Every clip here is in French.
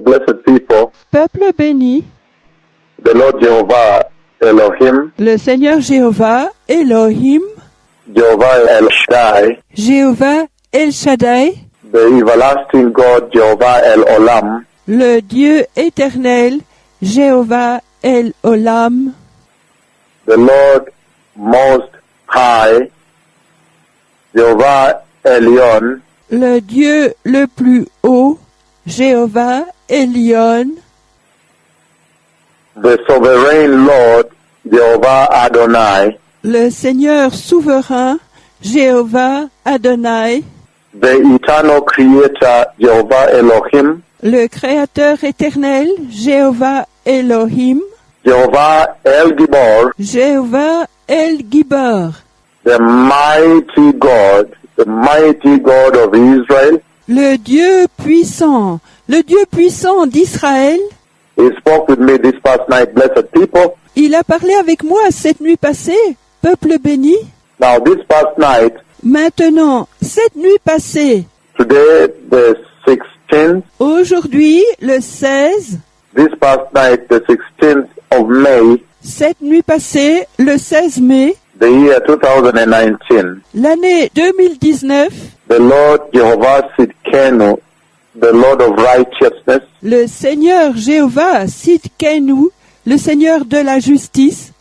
Blessed people, Peuple béni, the Lord Jehovah Elohim, le Seigneur Jéhovah, Elohim, Jehovah El Shaddai, Jéhovah El Shaddai, the everlasting God Jehovah El Olam, le Dieu éternel, Jéhovah El Olam, the Lord Most High, Jehovah Elyon, le Dieu le plus haut, Jéhovah Elyon, the sovereign Lord Jehovah Adonai, le Seigneur souverain, Jéhovah Adonai, the eternal Creator Jehovah Elohim, le Créateur éternel, Jéhovah Elohim, Jehovah El Gibor, Jéhovah El Gibor, the mighty God of Israel. le Dieu puissant d'Israël. He spoke with me this past night, blessed people. Il a parlé avec moi cette nuit passée, peuple béni. Now this past night, Maintenant, cette nuit passée, today the 16th, aujourd'hui, le 16, this past night the 16th of May, cette nuit passée, le 16 mai, the year 2019, l'année 2019, the Lord Jehovah Sidkenu, the Lord of righteousness, le Seigneur Jéhovah Sidkenu, le Seigneur de la justice,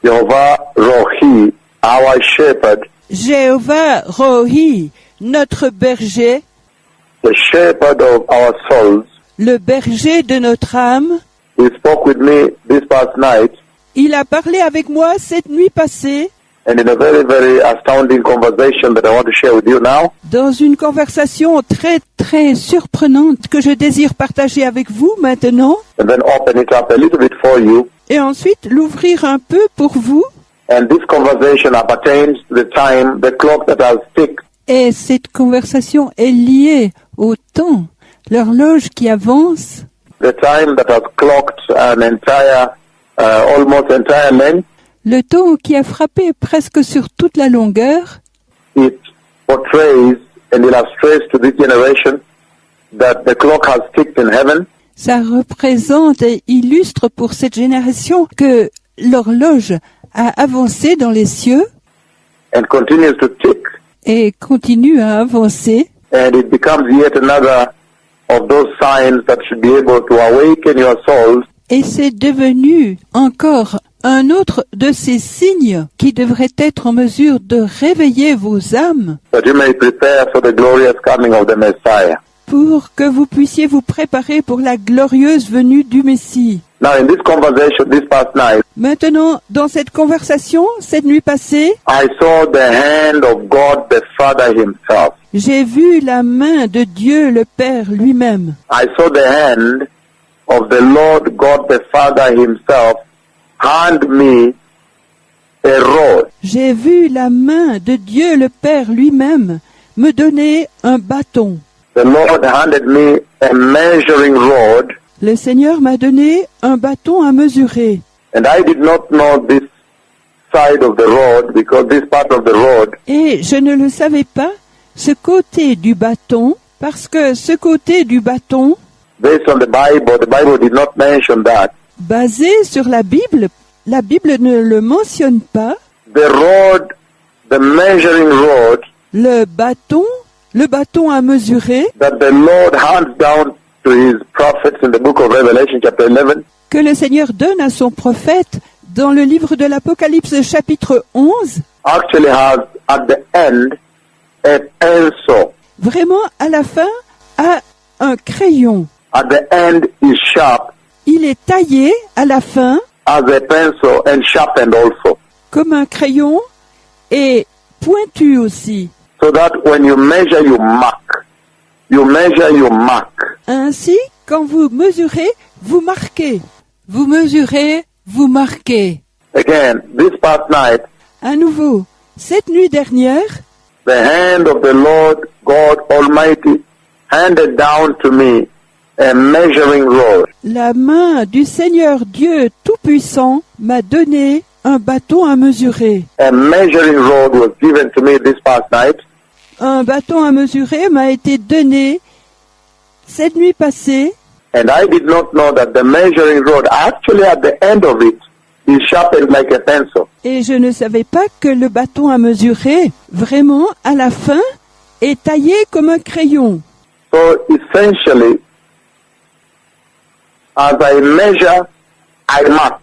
Jehovah Rohi, our shepherd, Jéhovah Rohi, notre berger, the shepherd of our souls, le berger de notre âme. he spoke with me this past night, Il a parlé avec moi cette nuit passée and in a very, very astounding conversation that I want to share with you now. dans une conversation très surprenante que je désire partager avec vous maintenant And then open it up a little bit for you. et ensuite l'ouvrir un peu pour vous. And this conversation appertains to the time, the clock that has ticked. Et cette conversation est liée au temps, l'horloge qui avance, The time that has clocked an entire, almost entire length. le temps qui a frappé presque sur toute la longueur. It portrays and illustrates to this generation that the clock has ticked in heaven. Ça représente et illustre pour cette génération que l'horloge a avancé dans les cieux And continues to tick. et continue à avancer. And it becomes yet another of those signs that should be able to awaken your souls Et c'est devenu encore un autre de ces signes qui devrait être en mesure de réveiller vos âmes that you may prepare for the glorious coming of the Messiah. pour que vous puissiez vous préparer pour la glorieuse venue du Messie. Now in this conversation this past night, Maintenant, dans cette conversation, cette nuit passée, I saw the hand of God the Father himself. j'ai vu la main de Dieu le Père lui-même. I saw the hand of the Lord God the Father himself hand me a rod. J'ai vu la main de Dieu le Père lui-même me donner un bâton. The Lord handed me a measuring rod, Le Seigneur m'a donné un bâton à mesurer. and I did not know this side of the rod because this part of the rod Et je ne le savais pas, ce côté du bâton, parce que ce côté du bâton, based on the Bible did not mention that. basé sur la Bible ne le mentionne pas. The rod, the measuring rod Le bâton à mesurer that the Lord hands down to his prophets in the book of Revelation chapter 11 que le Seigneur donne à son prophète dans le livre de l'Apocalypse chapitre 11, actually has at the end a pencil. vraiment à la fin a un crayon. At the end is sharp Il est taillé à la fin as a pencil and sharpened also. comme un crayon et pointu aussi. So that when you measure, you mark. You measure, you mark. Ainsi, quand vous mesurez, vous marquez. Vous mesurez, vous marquez. Again, this past night, À nouveau, cette nuit dernière, the hand of the Lord God Almighty handed down to me a measuring rod. la main du Seigneur Dieu Tout-Puissant m'a donné un bâton à mesurer. A measuring rod was given to me this past night. Un bâton à mesurer m'a été donné cette nuit passée. And I did not know that the measuring rod, actually at the end of it, is sharpened like a pencil. Et je ne savais pas que le bâton à mesurer, vraiment, à la fin, est taillé comme un crayon. So essentially, as I measure, I mark.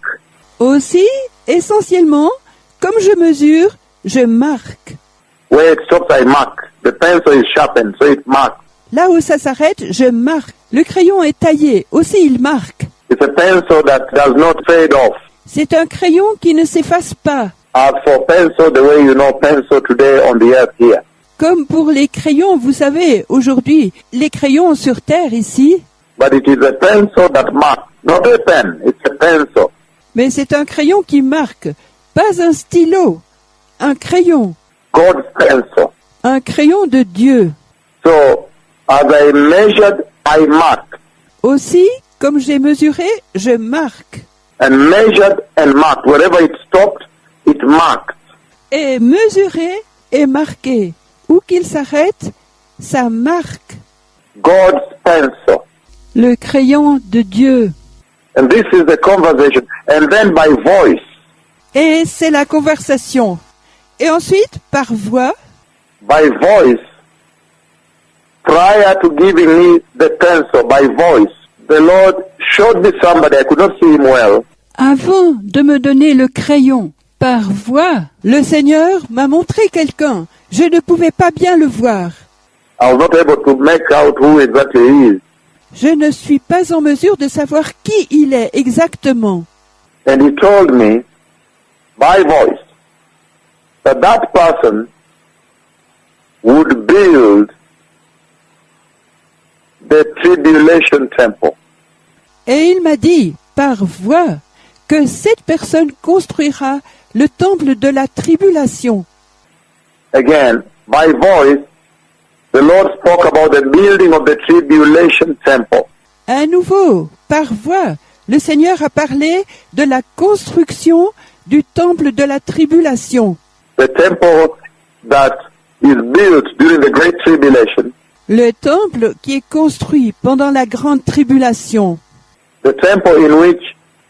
Aussi, essentiellement, comme je mesure, je marque. Where it stops, I mark. The pencil is sharpened, so it marks. Là où ça s'arrête, je marque. Le crayon est taillé, aussi il marque. It's a pencil that does not fade off. C'est un crayon qui ne s'efface pas. As for pencil, the way you know pencil today on the earth here. Comme pour les crayons, vous savez, aujourd'hui, les crayons sur Terre ici, But it is a pencil that marks, not a pen, it's a pencil. mais c'est un crayon qui marque, pas un stylo, un crayon, God's pencil. un crayon de Dieu. So, as I measured, I marked. Aussi, comme j'ai mesuré, je marque. And measured and marked. Wherever it stopped, it marked. Et mesurer et marquer. Où qu'il s'arrête, ça marque. God's pencil. Le crayon de Dieu. And this is the conversation. And then by voice. Et c'est la conversation. Et ensuite, par voix, By voice. Prior to giving me the pencil, by voice, the Lord showed me somebody. I could not see him well. avant de me donner le crayon, par voix, le Seigneur m'a montré quelqu'un. Je ne pouvais pas bien le voir. I was not able to make out who exactly he is. Je ne suis pas en mesure de savoir qui il est exactement. And he told me, by voice, that that person would build the tribulation temple. Et il m'a dit, par voix, que cette personne construira le temple de la tribulation. Again, by voice, the Lord spoke about the building of the tribulation temple. À nouveau, par voix, le Seigneur a parlé de la construction du temple de la tribulation. The temple that is built during the Great Tribulation. Le temple qui est construit pendant la grande tribulation. The temple in which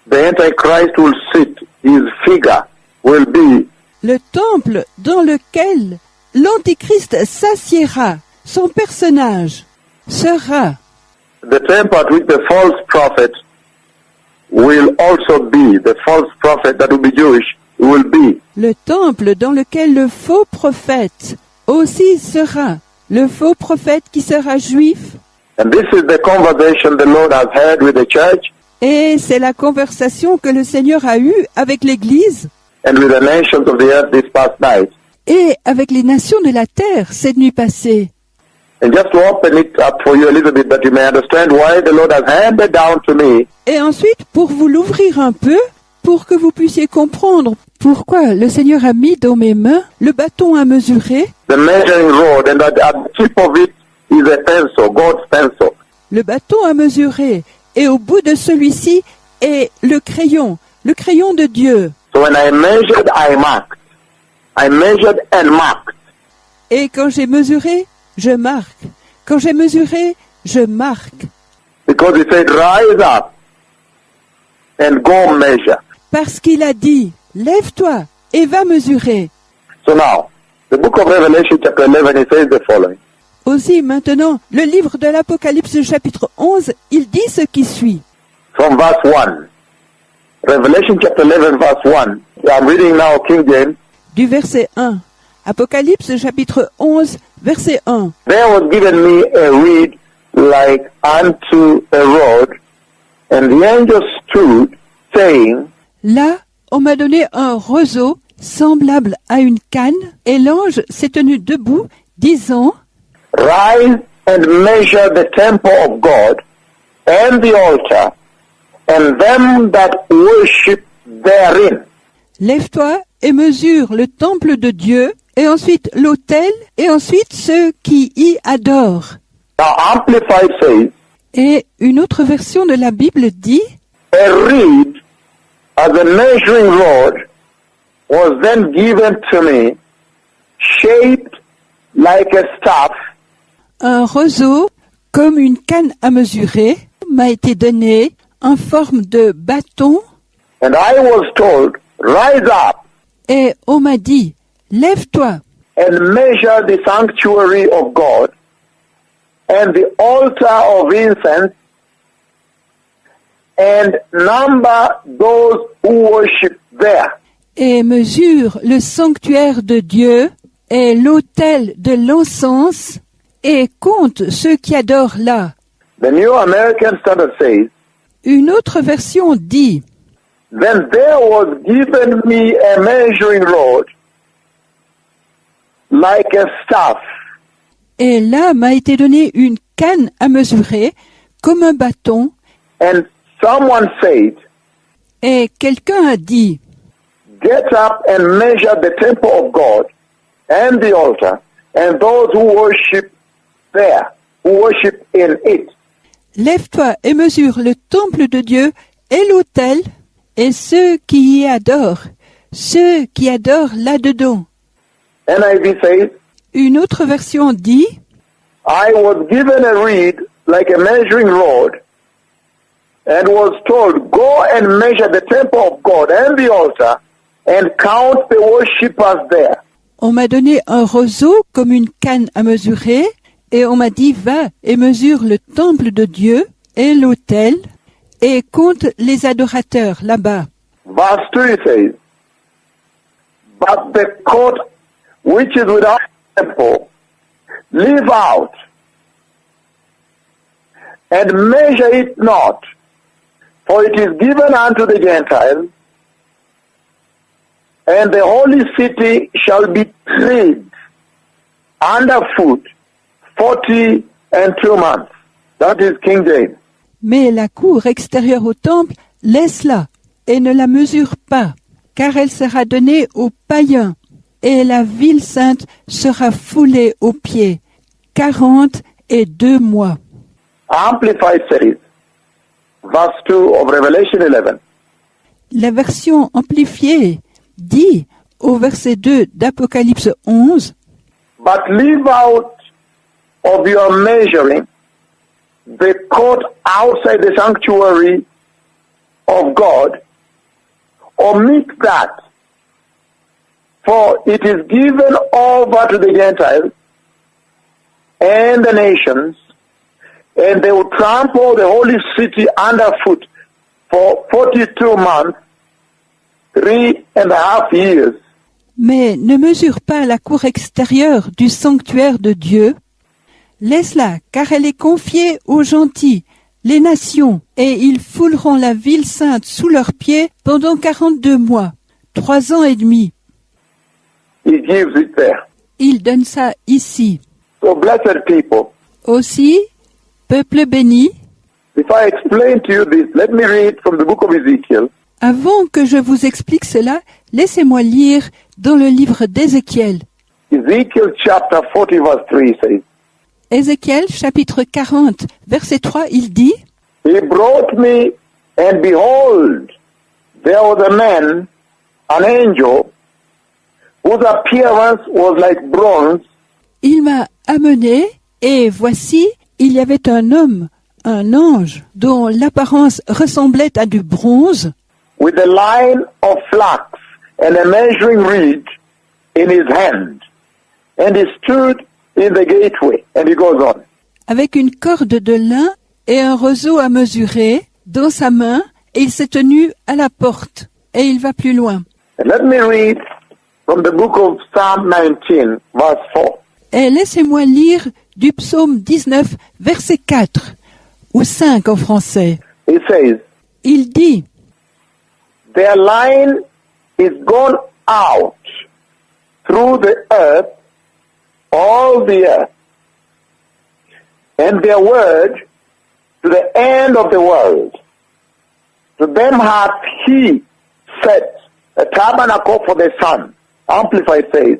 the Antichrist will sit, his figure will be. Le temple dans lequel l'Antichrist s'assiera, son personnage sera. The temple at which the false prophet will also be. The false prophet that will be Jewish will be. Le temple dans lequel le faux prophète aussi sera. Le faux prophète qui sera juif. And this is the conversation the Lord has had with the church Et c'est la conversation que le Seigneur a eue avec l'Église and with the nations of the earth this past night. et avec les nations de la terre cette nuit passée. And just to open it up for you a little bit that you may understand why the Lord has handed down to me Et ensuite, pour vous l'ouvrir un peu, pour que vous puissiez comprendre pourquoi le Seigneur a mis dans mes mains le bâton à mesurer, the measuring rod, and that at the tip of it is a pencil, God's pencil. le bâton à mesurer, et au bout de celui-ci est le crayon de Dieu. So when I measured, I marked. I measured and marked. Et quand j'ai mesuré, je marque. Quand j'ai mesuré, je marque. Because he said, rise up and go measure. Parce qu'il a dit, lève-toi et va mesurer. So now, the book of Revelation chapter 11, it says the following. Aussi maintenant, le livre de l'Apocalypse chapitre 11, il dit ce qui suit. From verse 1. Revelation chapter 11 verse 1. I'm reading now King James. Du verset 1. Apocalypse chapitre 11, verset 1. There was given me a reed like unto a rod, and the angel stood, saying, Là, on m'a donné un roseau semblable à une canne, et l'ange s'est tenu debout, disant, Rise and measure the temple of God, and the altar, and them that worship therein. Lève-toi et mesure le temple de Dieu, et ensuite l'autel, et ensuite ceux qui y adorent. Now Amplified says, Et une autre version de la Bible dit, a reed as a measuring rod was then given to me, shaped like a staff, un roseau comme une canne à mesurer, m'a été donné en forme de bâton and I was told, rise up et on m'a dit, lève-toi and measure the sanctuary of God and the altar of incense and number those who worship there. et mesure le sanctuaire de Dieu et l'autel de l'encens et compte ceux qui adorent là. The New American Standard says, Une autre version dit, then there was given me a measuring rod like a staff, et là m'a été donné une canne à mesurer comme un bâton, and someone said, et quelqu'un a dit, get up and measure the temple of God and the altar and those who worship there, who worship in it. lève-toi et mesure le temple de Dieu et l'autel et ceux qui y adorent là-dedans. NIV says, Une autre version dit, I was given a reed like a measuring rod and was told, go and measure the temple of God and the altar and count the worshippers there. on m'a donné un roseau comme une canne à mesurer et on m'a dit, va et mesure le temple de Dieu et l'autel et compte les adorateurs là-bas. Verse 2 it says, but the court which is without the temple, leave out and measure it not, for it is given unto the Gentiles, and the holy city shall be tread underfoot 42 months. That is King James. Mais la cour extérieure au temple, laisse-la et ne la mesure pas, car elle sera donnée aux païens, et la ville sainte sera foulée aux pieds. 42 mois. Amplified says, verse 2 of Revelation 11, La version amplifiée dit au verset 2 d'Apocalypse 11, but leave out of your measuring the court outside the sanctuary of God, omit that, for it is given over to the Gentiles and the nations, and they will trample the holy city underfoot for 42 months, 3.5 years. mais ne mesure pas la cour extérieure du sanctuaire de Dieu. Laisse-la, car elle est confiée aux gentils, les nations, et ils fouleront la ville sainte sous leurs pieds pendant 42 mois, 3 ans et demi. He gives it there. Il donne ça ici. So blessed people, Aussi, peuple béni, if I explain to you this, let me read from the book of Ezekiel, avant que je vous explique cela, laissez-moi lire dans le livre d'Ézéchiel. Ezekiel chapter 40 verse 3 says, Ézéchiel chapitre 40, verset 3, il dit, He brought me, and behold, there was a man, an angel, whose appearance was like bronze, il m'a amené, et voici, il y avait un homme, un ange, dont l'apparence ressemblait à du bronze, with a line of flax and a measuring reed in his hand. And he stood in the gateway. And he goes on. avec une corde de lin et un roseau à mesurer dans sa main, et il s'est tenu à la porte. Et il va plus loin. And let me read from the book of Psalm 19, verse 4. Et laissez-moi lire du psaume 19, verset 4, ou 5 en français. It says, Il dit, Their line is gone out through the earth, all the earth, and their word to the end of the world. To them hath he set a tabernacle for the sun. Amplified says,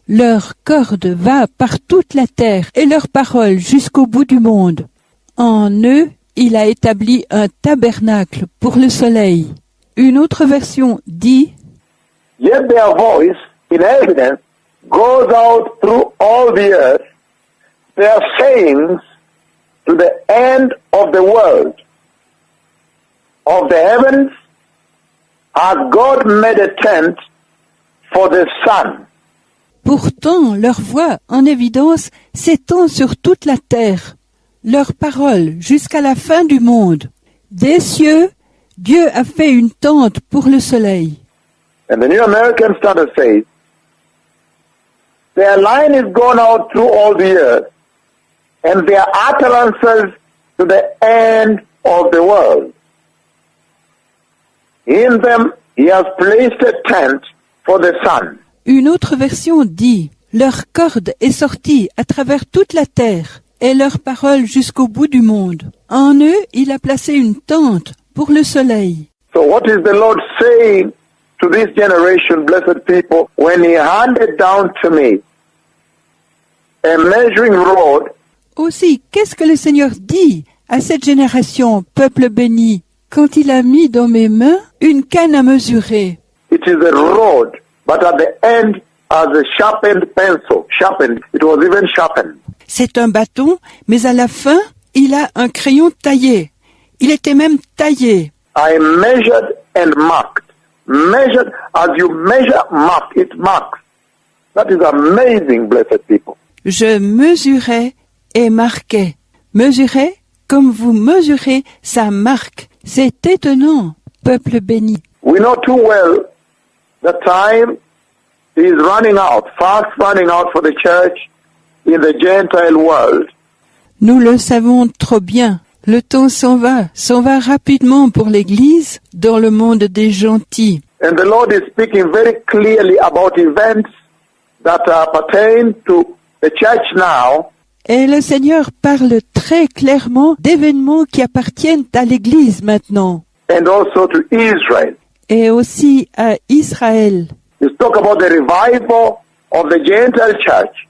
leur corde va par toute la terre et leur parole jusqu'au bout du monde. En eux, il a établi un tabernacle pour le soleil. Une autre version dit, Yet their voice in evidence goes out through all the earth, their sayings to the end of the world. of the heavens has God made a tent for the sun. Pourtant, leur voix en évidence s'étend sur toute la terre. Leur parole jusqu'à la fin du monde. Des cieux, Dieu a fait une tente pour le soleil. And the New American Standard says, their line is gone out through all the earth, and their utterances to the end of the world. In them he has placed a tent for the sun. Une autre version dit, leur corde est sortie à travers toute la terre, et leur parole jusqu'au bout du monde. En eux, il a placé une tente pour le soleil. So what is the Lord saying to this generation, blessed people, when he handed down to me a measuring rod? Aussi, qu'est-ce que le Seigneur dit à cette génération, peuple béni, quand il a mis dans mes mains une canne à mesurer? It is a rod, but at the end as a sharpened pencil. Sharpened. It was even sharpened. C'est un bâton, mais à la fin, il a un crayon taillé. Il était même taillé. I measured and marked. Measured, as you measure, mark, it marks. That is amazing, blessed people. Je mesurais et marquais. Mesurais comme vous mesurez, ça marque. C'est étonnant, peuple béni. We know too well the time is running out, fast running out for the church in the Gentile world. Nous le savons trop bien. Le temps s'en va rapidement pour l'Église dans le monde des gentils. And the Lord is speaking very clearly about events that pertain to the church now. Et le Seigneur parle très clairement d'événements qui appartiennent à l'Église maintenant. And also to Israel. Et aussi à Israël. He's talking about the revival of the Gentile church.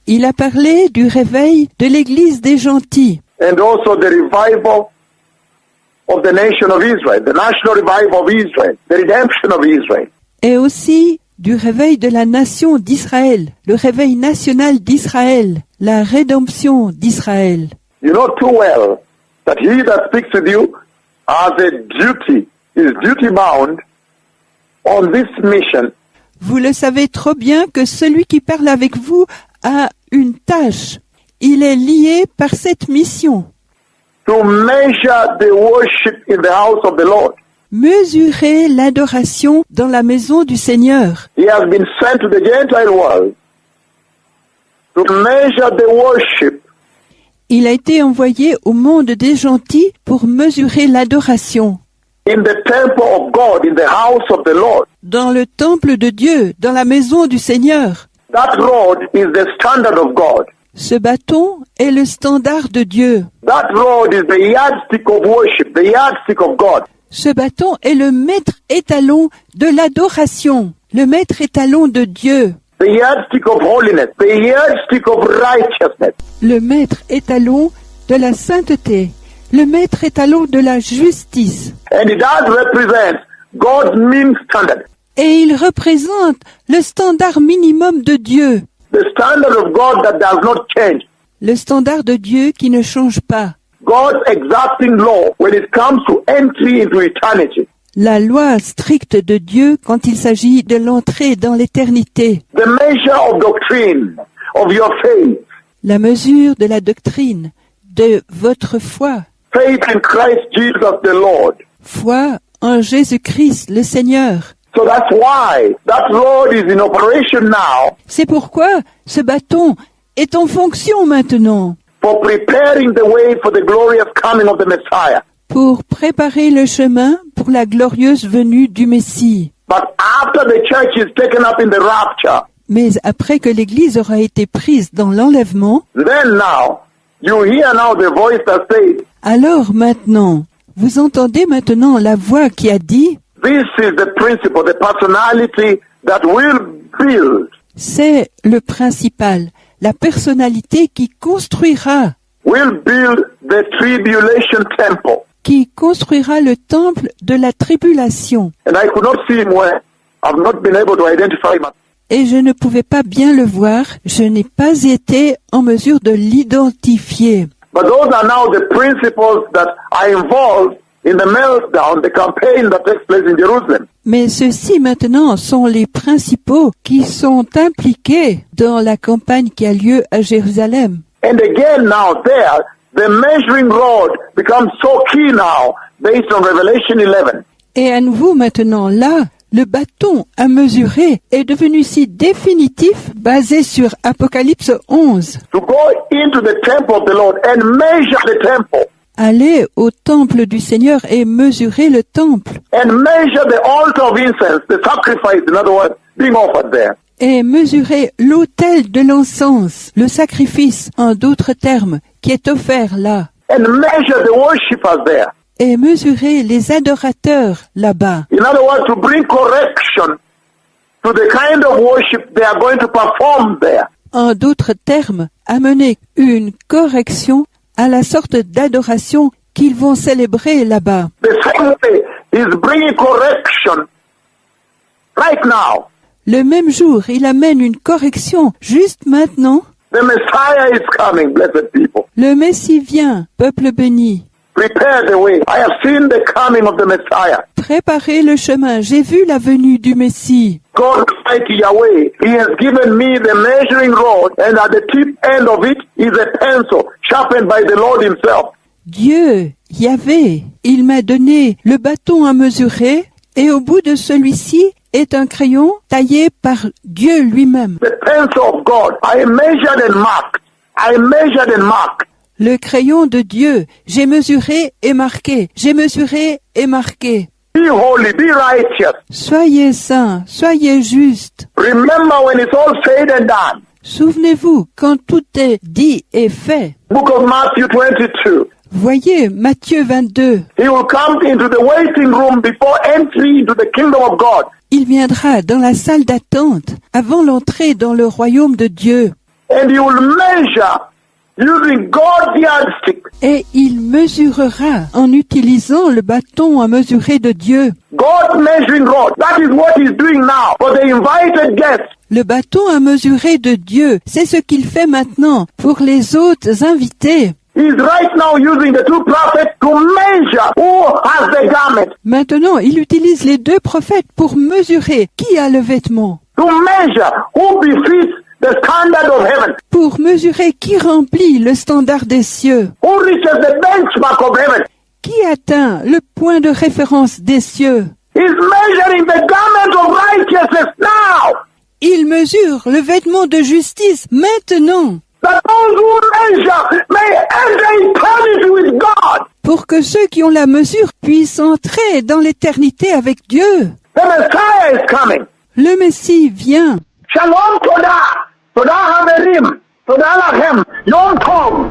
Il a parlé du réveil de l'Église des gentils. And also the revival of the nation of Israel, the national revival of Israel, the redemption of Israel. Et aussi du réveil de la nation d'Israël, le réveil national d'Israël, la rédemption d'Israël. You know too well that he that speaks with you has a duty, is duty bound on this mission. Vous le savez trop bien que celui qui parle avec vous a une tâche. Il est lié par cette mission. To measure the worship in the house of the Lord. Mesurer l'adoration dans la maison du Seigneur. He has been sent to the Gentile world to measure the worship. Il a été envoyé au monde des gentils pour mesurer l'adoration. In the temple of God, in the house of the Lord. Dans le temple de Dieu, dans la maison du Seigneur. That rod is the standard of God. Ce bâton est le standard de Dieu. That rod is the yardstick of worship, the yardstick of God. Ce bâton est le maître étalon de l'adoration, le maître étalon de Dieu. The yardstick of holiness, the yardstick of righteousness. Le maître étalon de la sainteté, le maître étalon de la justice. And it does represent God's mean standard. Et il représente le standard minimum de Dieu. The standard of God that does not change. Le standard de Dieu qui ne change pas. God's exacting law when it comes to entry into eternity. La loi stricte de Dieu quand il s'agit de l'entrée dans l'éternité. The measure of doctrine, of your faith. La mesure de la doctrine, de votre foi. Faith in Christ Jesus the Lord. Foi en Jésus-Christ le Seigneur. So that's why that rod is in operation now. C'est pourquoi ce bâton est en fonction maintenant. For preparing the way for the glorious coming of the Messiah. Pour préparer le chemin pour la glorieuse venue du Messie. But after the church is taken up in the rapture. Mais après que l'Église aura été prise dans l'enlèvement. Then now, you hear now the voice that says. Alors maintenant, vous entendez maintenant la voix qui a dit. This is the principle, the personality that will build. C'est le principal, la personnalité qui construira. Will build the tribulation temple. Qui construira le temple de la tribulation. And I could not see him where. I've not been able to identify him. Et je ne pouvais pas bien le voir, je n'ai pas été en mesure de l'identifier. But those are now the principles that are involved in the meltdown, the campaign that takes place in Jerusalem. Mais ceux-ci maintenant sont les principaux qui sont impliqués dans la campagne qui a lieu à Jérusalem. And again now there, the measuring rod becomes so key now based on Revelation 11. Et à nouveau maintenant là, le bâton à mesurer est devenu si définitif basé sur Apocalypse 11. To go into the temple of the Lord and measure the temple. Aller au temple du Seigneur et mesurer le temple. And measure the altar of incense, the sacrifice, in other words, being offered there. Et mesurer l'autel de l'encens, le sacrifice, en d'autres termes, qui est offert là. And measure the worshippers there. Et mesurer les adorateurs là-bas. In other words, to bring correction to the kind of worship they are going to perform there. En d'autres termes, amener une correction à la sorte d'adoration qu'ils vont célébrer là-bas. The same way is bringing correction right now. Le même jour, il amène une correction juste maintenant. The Messiah is coming, blessed people. Le Messie vient, peuple béni. Prepare the way. I have seen the coming of the Messiah. Préparez le chemin. J'ai vu la venue du Messie. God Almighty Yahweh, He has given me the measuring rod, and at the tip end of it is a pencil sharpened by the Lord Himself. Dieu, Yahvé, il m'a donné le bâton à mesurer, et au bout de celui-ci est un crayon taillé par Dieu lui-même. The pencil of God. I measured and marked. I measured and marked. Le crayon de Dieu, j'ai mesuré et marqué, j'ai mesuré et marqué. Be holy, be righteous. Soyez saints, soyez justes. Remember when it's all said and done. Souvenez-vous, quand tout est dit et fait. Book of Matthew 22. Voyez Matthieu 22. He will come into the waiting room before entry into the kingdom of God. Il viendra dans la salle d'attente avant l'entrée dans le royaume de Dieu. And he will measure using God's yardstick. Et il mesurera en utilisant le bâton à mesurer de Dieu. God's measuring rod. That is what he's doing now for the invited guests. Le bâton à mesurer de Dieu, c'est ce qu'il fait maintenant pour les autres invités. He's right now using the two prophets to measure who has the garment. Maintenant, il utilise les deux prophètes pour mesurer qui a le vêtement. To measure who befits the standard of heaven. Pour mesurer qui remplit le standard des cieux. Who reaches the benchmark of heaven. Qui atteint le point de référence des cieux. He's measuring the garment of righteousness now. Il mesure le vêtement de justice maintenant. That those who measure may enter eternity with God. Pour que ceux qui ont la mesure puissent entrer dans l'éternité avec Dieu. The Messiah is coming. Le Messie vient. Shalom Todah. Todah Haverim. Todah Lachem. Yom Tov.